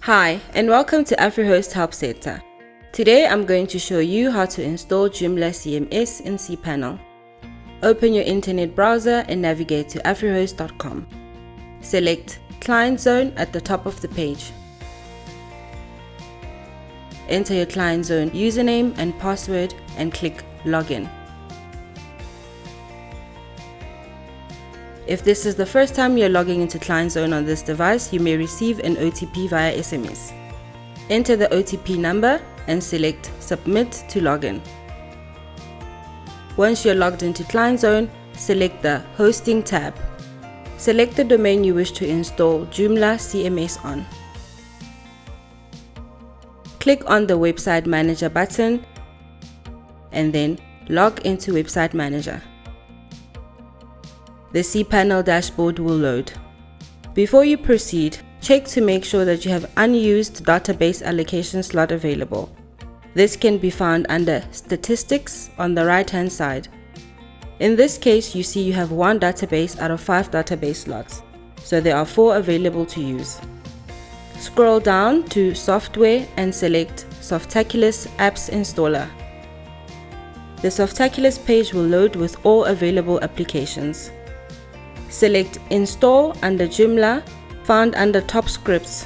Hi, and welcome to AfriHost Help Center. Today I'm going to show you how to install Joomla CMS in cPanel. Open your internet browser and navigate to afrihost.com. Select Client Zone at the top of the page. Enter your Client Zone username and password and click Login. If this is the first time you're logging into Client Zone on this device, you may receive an OTP via SMS. Enter the OTP number and select Submit to Login. Once you're logged into Client Zone, select the Hosting tab. Select the domain you wish to install Joomla CMS on. Click on the Website Manager button and then log into Website Manager. The cPanel dashboard will load. Before you proceed, check to make sure that you have unused database allocation slot available. This can be found under Statistics on the right-hand side. In this case, you see you have one database out of 5 database slots, so there are 4 available to use. Scroll down to Software and select Softaculous Apps Installer. The Softaculous page will load with all available applications. Select Install under Joomla, found under Top Scripts.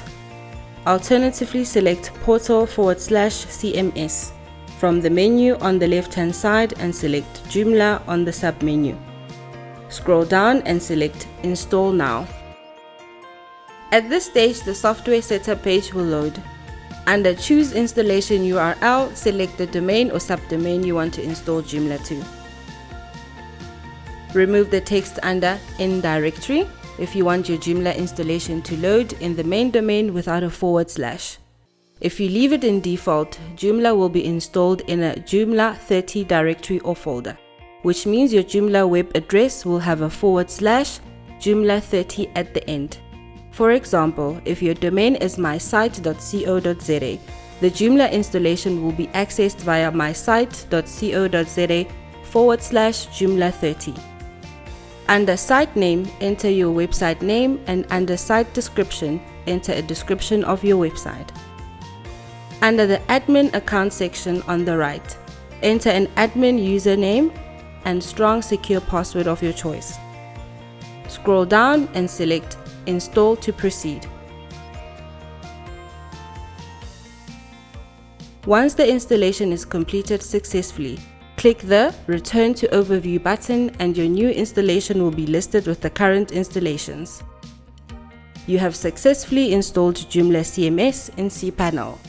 Alternatively, select Portal/CMS from the menu on the left-hand side and select Joomla on the sub-menu. Scroll down and select Install Now. At this stage, the software setup page will load. Under Choose Installation URL, select the domain or subdomain you want to install Joomla to. Remove the text under In Directory if you want your Joomla installation to load in the main domain without a /. If you leave it in default, Joomla will be installed in a Joomla 30 directory or folder, which means your Joomla web address will have a /Joomla 30 at the end. For example, if your domain is mysite.co.za, the Joomla installation will be accessed via mysite.co.za/Joomla 30. Under Site Name, enter your website name, and under Site Description, enter a description of your website. Under the Admin Account section on the right, enter an admin username and strong secure password of your choice. Scroll down and select Install to proceed. Once the installation is completed successfully, click the Return to Overview button and your new installation will be listed with the current installations. You have successfully installed Joomla CMS in cPanel.